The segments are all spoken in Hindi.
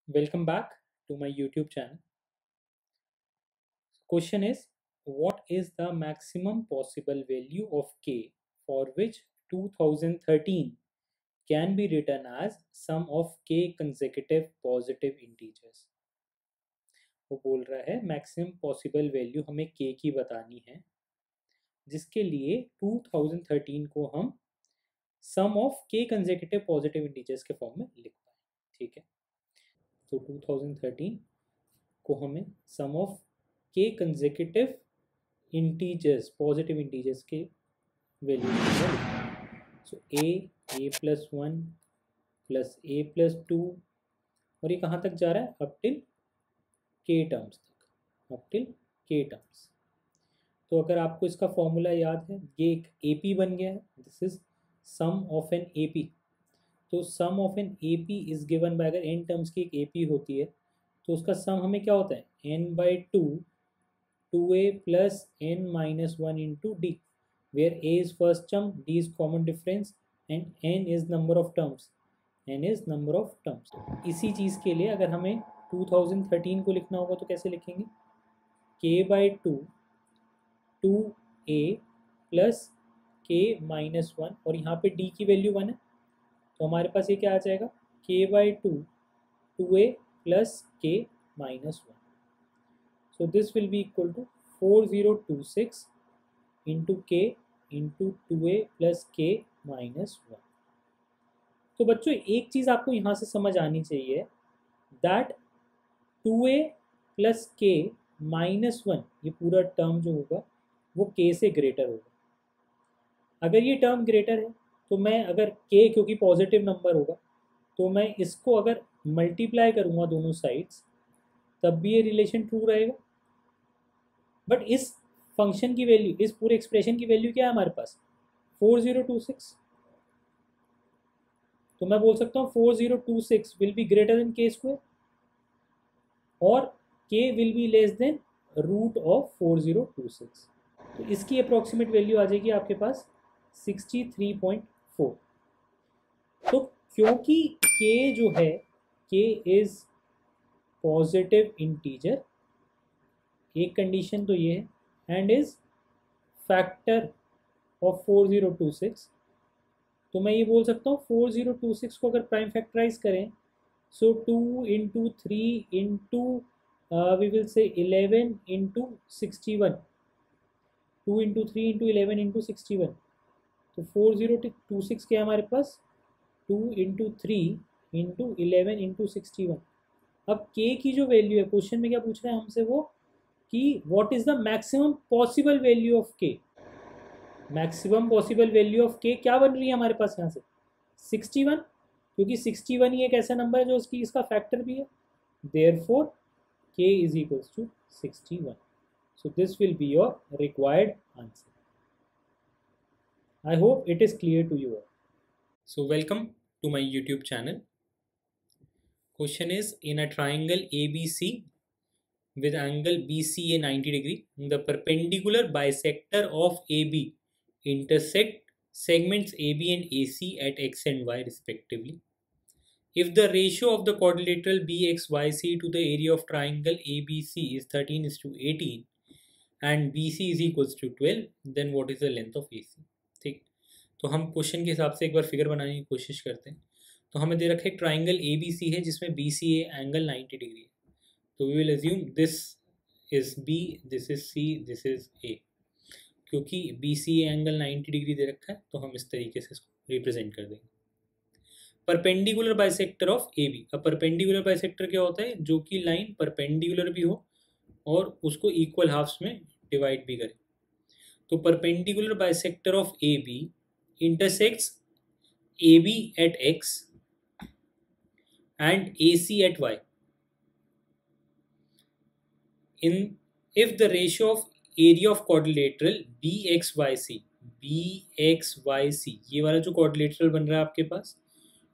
Welcome back to my YouTube channel. Question is, what is the maximum possible value of k for which 2013 can be written as sum of k consecutive positive integers? वो बोल रहा है मैक्सिमम पॉसिबल वैल्यू हमें k की बतानी है जिसके लिए 2013 को हम sum of k consecutive positive integers के फॉर्म में लिख पाए. ठीक है, तो 2013 को हमें sum of k consecutive integers positive integers के वैल्यू लिखना है. So a plus one plus a plus two और ये कहाँ तक जा रहा है? अप टिल के टर्म्स तक, अप टिल के टर्म्स. तो अगर आपको इसका फॉर्मूला याद है, ये एक ए पी बन गया है. This is sum of n A P. तो sum of n A P is given by, अगर एन टर्म्स की एक ए पी होती है तो उसका सम हमें क्या होता है? N by two 2a plus n minus 1 into d, where a is first term, d is common difference and n is number of terms. n is number of terms. इसी चीज़ के लिए अगर हमें 2013 को लिखना होगा तो कैसे लिखेंगे? k by 2 2a plus k minus 1 और यहाँ पे d की वैल्यू 1 है तो हमारे पास ये क्या आ जाएगा? k by 2 2a plus k minus 1. So this will be equal to 4026 into k into 2a plus k minus 1. तो बच्चों एक चीज़ आपको यहाँ से समझ आनी चाहिए, that 2a plus k minus 1 ये पूरा टर्म जो होगा वो k से ग्रेटर होगा. अगर ये टर्म ग्रेटर है तो मैं अगर k क्योंकि पॉजिटिव नंबर होगा तो मैं इसको अगर मल्टीप्लाई करूँगा दोनों साइड्स तब भी ये रिलेशन ट्रू रहेगा. बट इस फंक्शन की वैल्यू, इस पूरे एक्सप्रेशन की वैल्यू क्या है हमारे पास? 4026. तो मैं बोल सकता हूँ 4026 will be greater than k square और k will be less than root of 4026. तो इसकी अप्रोक्सीमेट वैल्यू आ जाएगी आपके पास 63.4. तो क्योंकि के जो है, के इज पॉजिटिव इंटीजर, एक कंडीशन तो ये है, एंड इज फैक्टर ऑफ 4026. तो मैं ये बोल सकता हूँ 4026 को अगर प्राइम फैक्टराइज करें so 2 into 3 into we will say 11 into 61, 2 into 3 into 11 into 61. तो 4026 के हमारे पास 2 इंटू 3 इंटू 11 इंटू 61. अब के की जो वैल्यू है, क्वेश्चन में क्या पूछ रहे हैं हमसे वो कि what is the maximum possible value of के. मैक्सिमम पॉसिबल वैल्यू ऑफ के क्या बन रही है हमारे पास यहाँ से? 61, क्योंकि 61 ही एक ऐसा नंबर है जो उसकी इसका फैक्टर भी है. Therefore k is equals to 61. So this will be your required answer. I hope it is clear to you. So welcome to my YouTube channel. Question is, in a triangle ABC with angle BCA 90 degree, the perpendicular bisector of AB intersect segments AB and AC at x and y respectively. If the ratio of the quadrilateral BXYC to the area of triangle ABC is 13:18 and BC is equals to 12, then what is the length of AC? ठीक, तो हम क्वेश्चन के हिसाब से एक बार फिगर बनाने की कोशिश करते हैं. तो हमें दे रखा है ट्राइंगल ABC है जिसमें BCA एंगल 90 डिग्री है. तो we will assume this is B, this is C, this is A. क्योंकि बी सी एंगल 90 डिग्री दे रखा है तो हम इस तरीके से इसको रिप्रेजेंट कर देंगे. Perpendicular bisector of A B. अब परपेंडिकुलर बाइसेक्टर क्या होता है? जो कि लाइन परपेंडिकुलर भी हो और उसको इक्वल हाफ्स में डिवाइड भी करे. तो perpendicular bisector of A B intersects A B at X and A C at Y. If the ratio of area of quadrilateral BXYC ये वाला जो quadrilateral बन रहा है आपके पास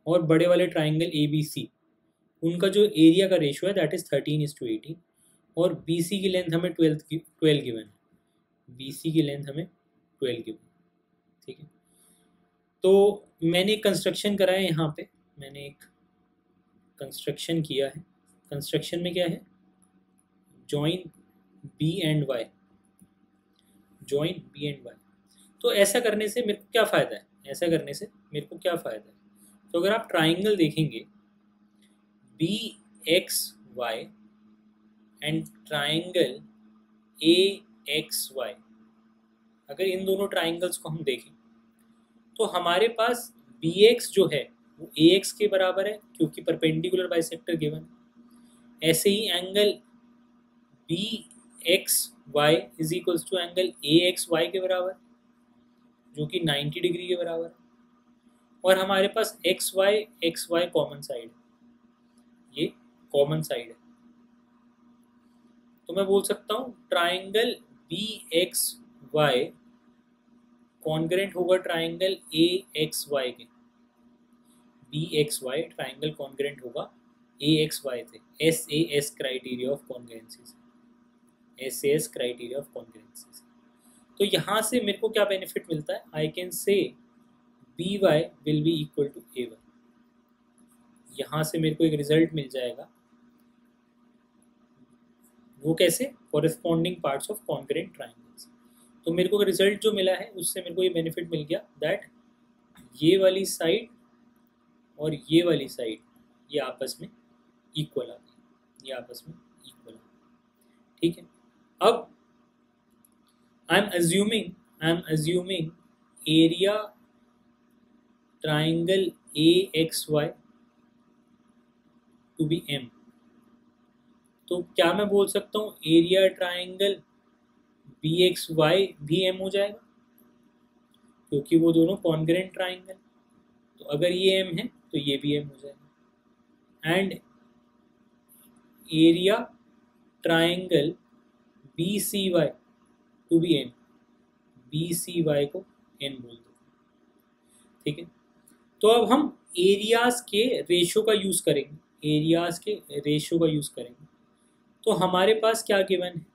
और बड़े वाले ट्राइंगल ABC, उनका जो एरिया का रेशियो है दैट इज 13:18 और BC की लेंथ हमें 12 गिवन है. BC की लेंथ हमें 12 गिवन. ठीक है, तो मैंने एक कंस्ट्रक्शन करा है. यहाँ पे मैंने एक कंस्ट्रक्शन किया है कंस्ट्रक्शन में क्या है, join B and Y, join B and Y. तो ऐसा करने से मेरे को क्या फ़ायदा है, ऐसा करने से मेरे को क्या फ़ायदा है? तो अगर आप ट्राइंगल देखेंगे B X Y and triangle A X Y, अगर इन दोनों ट्राइंगल्स को हम देखें तो हमारे पास बी एक्स जो है वो ए एक्स के बराबर है क्योंकि परपेंडिकुलर बाइसेक्टर गिवन। ऐसे ही angle B X Y is equals to angle A X Y के बराबर, जो कि 90 डिग्री के बराबर है। और हमारे पास एक्स वाई कॉमन साइड, ये कॉमन साइड है, तो मैं बोल सकता हूँ triangle B X Y congruent होगा ट्राइंगल ए एक्स वाई के। B X Y triangle congruent होगा ए एक्स वाई थे, S A S criteria of congruencies, S A S criteria of congruencies. तो यहाँ से मेरे को क्या बेनिफिट मिलता है, I can say B Y will be equal to A Y. यहाँ से मेरे को एक रिजल्ट मिल जाएगा, वो कैसे, corresponding parts of congruent triangles. तो मेरे को रिजल्ट जो मिला है उससे मेरे को ये बेनिफिट मिल गया दैट ये वाली साइड और ये वाली साइड ये आपस में इक्वल आ गई, ये आपस में इक्वल आ गई। ठीक है, अब I am assuming area triangle A X Y to be M. तो क्या मैं बोल सकता हूँ area triangle B X Y भी एम हो जाएगा, क्योंकि वो दोनों कॉन्ग्रेंट ट्राइंगल। तो अगर ये एम है तो ये भी एम हो जाएगा। And area triangle B C Y to be N, B C Y को एन बोल दो। ठीक है, तो अब हम एरियाज के रेशो का यूज़ करेंगे, एरियाज के रेशो का यूज़ करेंगे। तो हमारे पास क्या गिवन है,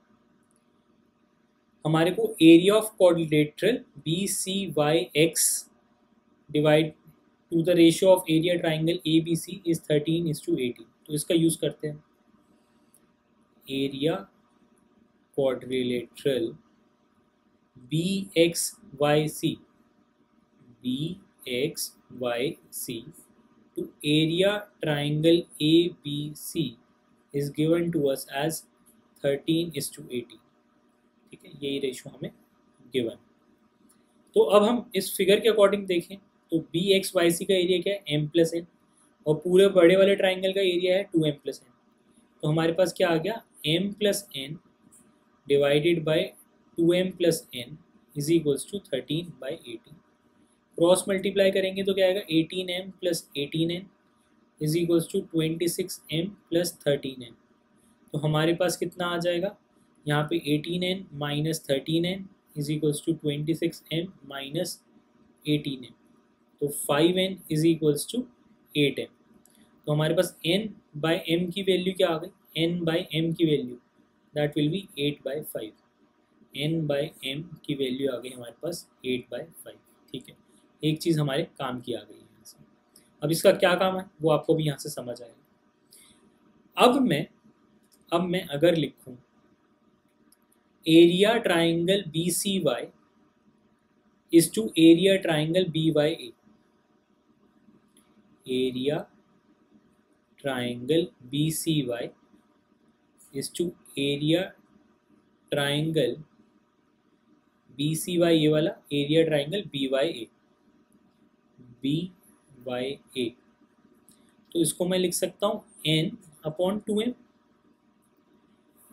हमारे को area of quadrilateral B C Y X divide to the ratio of area triangle A B C is 13:18। तो इसका यूज़ करते हैं, area quadrilateral B X Y C, B X Y C to area triangle ABC is given to us as 13:18। ठीक है, यही रेशो हमें गिवन। तो अब हम इस फिगर के अकॉर्डिंग देखें तो बी एक्स वाई सी का एरिया क्या है, एम प्लस एन, और पूरे बड़े वाले ट्राइंगल का एरिया है 2m प्लस एन। तो हमारे पास क्या आ गया, m plus n divided by 2m plus n is equals to 13/18। Cross multiply करेंगे तो क्या आएगा, 18m plus 18n is equals to 26m plus 13n। तो हमारे पास कितना आ जाएगा, यहाँ पे 18n minus 13n is equals to 26m minus 18m, तो 5n is equals to 8m। तो हमारे पास n बाई m की वैल्यू क्या आ गई, n बाई m की value that will be 8/5। n by m की वैल्यू आ गई हमारे पास 8/5। ठीक है, एक चीज़ हमारे काम की आ गई है यहाँ से। अब इसका क्या काम है वो आपको भी यहाँ से समझ आएगा। अब मैं अगर लिखूँ area triangle B C Y is to area triangle B Y A, area triangle B C Y is to area triangle B C Y, ये वाला area triangle B Y A, B Y A. तो इसको मैं लिख सकता हूँ n/2m,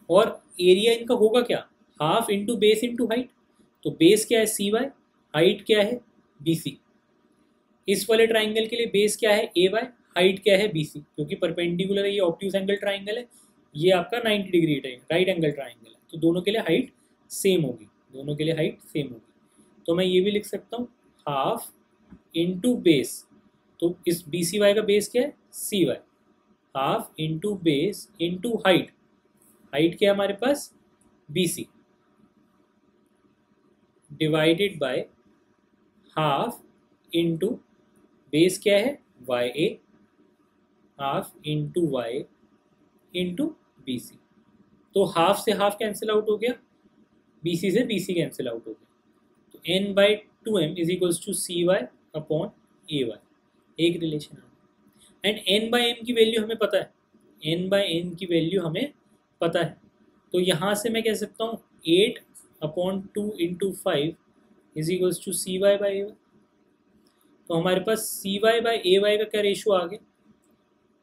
और एरिया इनका होगा क्या, half into base into height. तो बेस क्या है सी वाई, हाइट क्या है बी सी। इस वाले ट्राइंगल के लिए बेस क्या है ए वाई, हाइट क्या है बी सी, क्योंकि परपेंडिकुलर है, ये ऑब्ट्यूज एंगल ट्राइंगल है, ये आपका 90 डिग्री राइट एंगल ट्राइंगल है। तो दोनों के लिए हाइट सेम होगी, दोनों के लिए हाइट सेम होगी। तो मैं ये भी लिख सकता हूँ हाफ इंटू बेस, तो इस बी सी वाई का बेस क्या है C Y, half into base into height, height क्या है हमारे पास B C, divided by half into base क्या है Y A, half into Y into B C. तो हाफ से हाफ कैंसिल आउट हो गया, बी सी से बी सी कैंसिल आउट हो गया, तो n बाई 2m is equals to C Y upon A Y, एक रिलेशन आ गया। एंड n बाई m की वैल्यू हमें पता है, n बाई n की वैल्यू हमें पता है, तो यहाँ से मैं कह सकता हूँ 8 upon 2 into 5 is equals to C Y by A Y. तो हमारे पास C Y by A Y का क्या रेशो आ गया,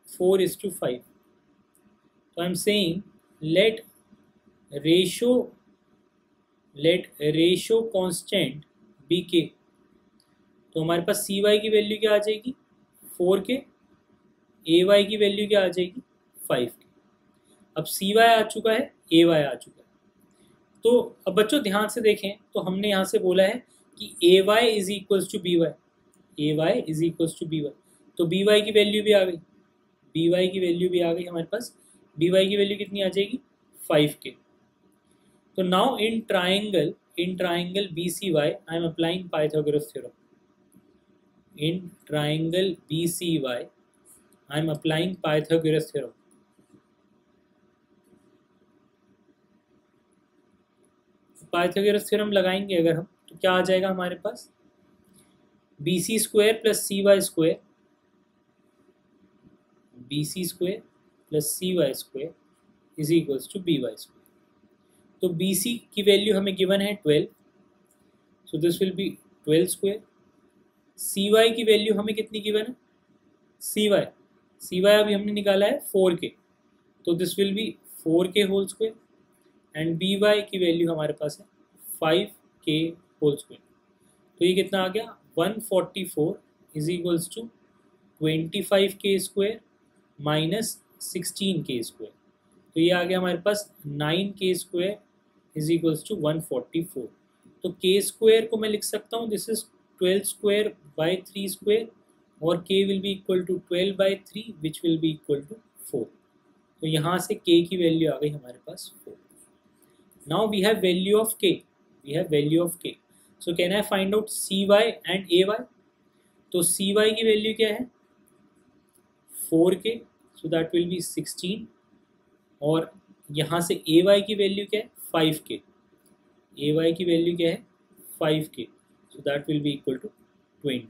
4:5। तो I am saying let ratio constant be K. तो हमारे पास सी वाई की वैल्यू क्या आ जाएगी 4 के, ए वाई की वैल्यू क्या आ जाएगी 5 के। अब सी वाई आ चुका है, ए वाई आ चुका है। तो अब बच्चों ध्यान से देखें, तो हमने यहाँ से बोला है कि A Y is equals to B Y, A Y is equals to B Y, तो बी वाई की वैल्यू भी आ गई, बी वाई की वैल्यू भी आ गई हमारे पास। बी वाई की वैल्यू कितनी आ जाएगी 5 के। तो now in triangle B C Y I am applying Pythagoras theorem. In triangle B C Y I am applying Pythagoras theorem. Pythagoras theorem लगाएंगे अगर हम, तो क्या आ जाएगा हमारे पास, B C square plus C Y square, B C square plus C Y square is equals to B Y square. तो बी सी की वैल्यू हमें गिवन है 12, so this will be 12 square. C Y की वैल्यू हमें कितनी गिवन है, सी वाई अभी हमने निकाला है 4 के, तो this will be 4 k whole square. And B Y की वैल्यू हमारे पास है 5 के होल स्क्वायर। तो ये कितना आ गया 144 इज इक्वल्स टू 25 के स्क्वायर माइनस 16 के स्क्वायर। तो ये आ गया हमारे पास 9 के स्क्वायर इज इक्वल्स टू 144। तो के स्क्वायर को मैं लिख सकता हूँ, this is 12 square by 3 square, और k will be equal to 12 by 3 which will be equal to 4। तो यहाँ से के की वैल्यू आ गई हमारे पास 4। Now we have value of K, so can I find out C Y and A Y. तो सी वाई की वैल्यू क्या है 4 के, सो दैट विल बी 16, और यहाँ से ए वाई की वैल्यू क्या है 5 के, ए वाई की वैल्यू क्या है 5 K, so that will be equal to 20।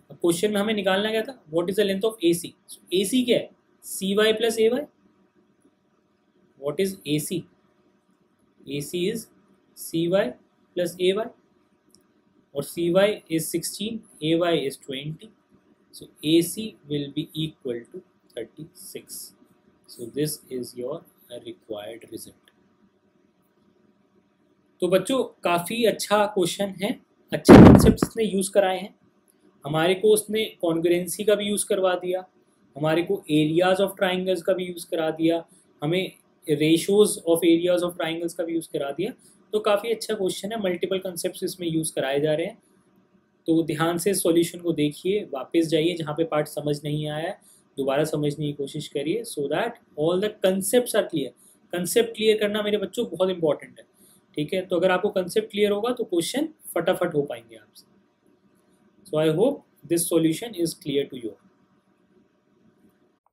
अब क्वेश्चन में हमें निकालना क्या था, what is the length of A C. A C क्या है C Y plus A Y. What is A C, A C is C Y plus A Y, और C Y is 16, A Y is 20, so AC will be equal to 36. So this is your required result. तो बच्चों काफ़ी अच्छा क्वेश्चन है, अच्छे कॉन्सेप्ट्स इसने यूज़ कराए हैं हमारे को। उसने कॉन्ग्रुएंसी का भी यूज़ करवा दिया, हमारे को एरियाज ऑफ ट्राइंगल्स का भी यूज़ करा दिया, हमें ratios of areas of triangles का भी यूज़ करा दिया। तो काफ़ी अच्छा क्वेश्चन है, मल्टीपल कॉन्सेप्ट्स इसमें यूज़ कराए जा रहे हैं। तो ध्यान से सॉल्यूशन को देखिए, वापस जाइए जहाँ पे पार्ट समझ नहीं आया है दोबारा समझने की कोशिश करिए, so that all the concepts are clear. Concept clear करना मेरे बच्चों बहुत इंपॉर्टेंट है, ठीक है। तो अगर आपको कंसेप्ट क्लियर होगा तो क्वेश्चन फटाफट हो पाएंगे आपसे। So I hope this solution is clear to you.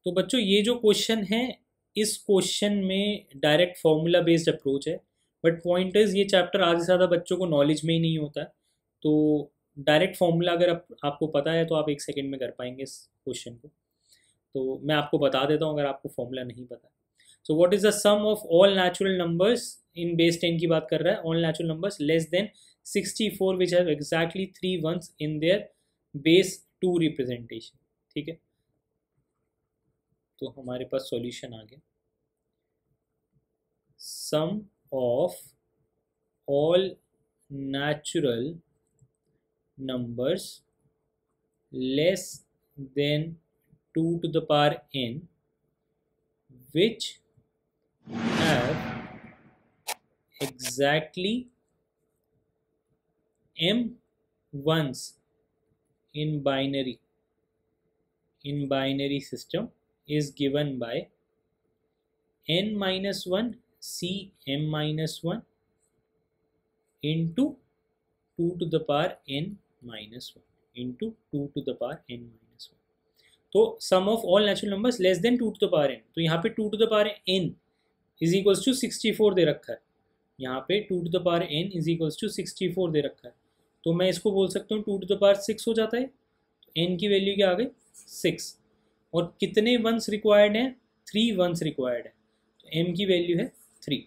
तो बच्चों ये जो क्वेश्चन है, इस क्वेश्चन में डायरेक्ट फॉर्मूला बेस्ड अप्रोच है, बट पॉइंट इज ये चैप्टर आधे से ज़्यादा बच्चों को नॉलेज में ही नहीं होता है। तो डायरेक्ट फॉर्मूला अगर आपको पता है तो आप 1 सेकंड में कर पाएंगे इस क्वेश्चन को। तो मैं आपको बता देता हूँ अगर आपको फॉर्मूला नहीं पता। So what is the sum of all natural numbers, in base 10 की बात कर रहा है, all natural numbers less than 64 which have exactly 3 ones in their base 2 representation, ठीक है। तो हमारे पास सॉल्यूशन आ गया, sum of all natural numbers less than 2 to the power n which have exactly m ones in binary system is given by n minus 1 c m minus 1 into 2 to the power n minus 1 into 2 to the power n minus 1। तो sum of all natural numbers less than 2 to the power n, तो यहाँ पे 2 to the power n is equals to 64 दे रखा है, यहाँ पे 2 to the power n is equals to 64 दे रखा है, तो मैं इसको बोल सकता हूँ 2 टू द पावर 6 हो जाता है, तो n की वैल्यू क्या आ गई 6, और कितने वंस रिक्वायर्ड हैं, 3 वंस रिक्वायर्ड है, तो m की वैल्यू है 3,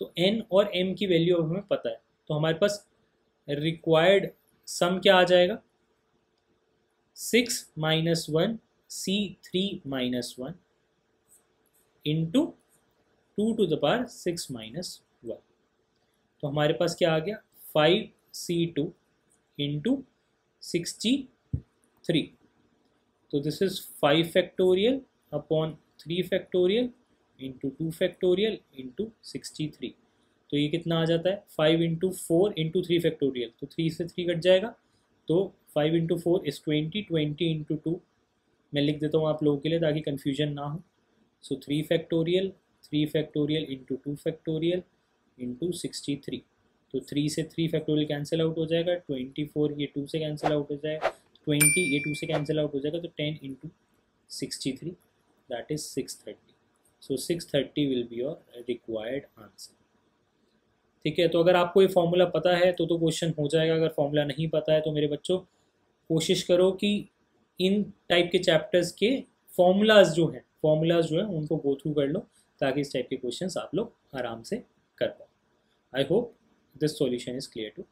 तो n और m की वैल्यू अब हमें पता है, तो हमारे पास रिक्वायर्ड सम क्या आ जाएगा 6 minus 1 C3 minus 1 into 2 to the power 6 minus 1, तो हमारे पास क्या आ गया 5C2 इंटू 63, तो this is 5 factorial upon 3 factorial into 2 factorial into 63, तो ये कितना आ जाता है 5 इंटू 4 इंटू 3 फैक्टोरियल, तो 3 से 3 कट जाएगा, तो 5 इंटू 4 इज 20, 20 इंटू 2 मैं लिख देता हूँ आप लोगों के लिए ताकि कन्फ्यूजन ना हो, सो 3 फैक्टोरियल इंटू 2 फैक्टोरियल इंटू 63, तो 3 से 3 फैक्टोरियल कैंसिल आउट हो जाएगा, 24 ये 2 से कैंसिल आउट हो जाएगा, 20 ये 2 से कैंसिल आउट हो जाएगा, तो 10 into 63 that is 630, so 630 will be your required answer. ठीक है, तो अगर आपको ये फॉर्मूला पता है तो क्वेश्चन हो जाएगा, अगर फॉर्मूला नहीं पता है तो मेरे बच्चों कोशिश करो कि इन टाइप के चैप्टर्स के फॉर्मूलाज जो हैं उनको गो थ्रू कर लो, ताकि इस टाइप के क्वेश्चंस आप लोग आराम से कर पाओ। I hope this solution is clear to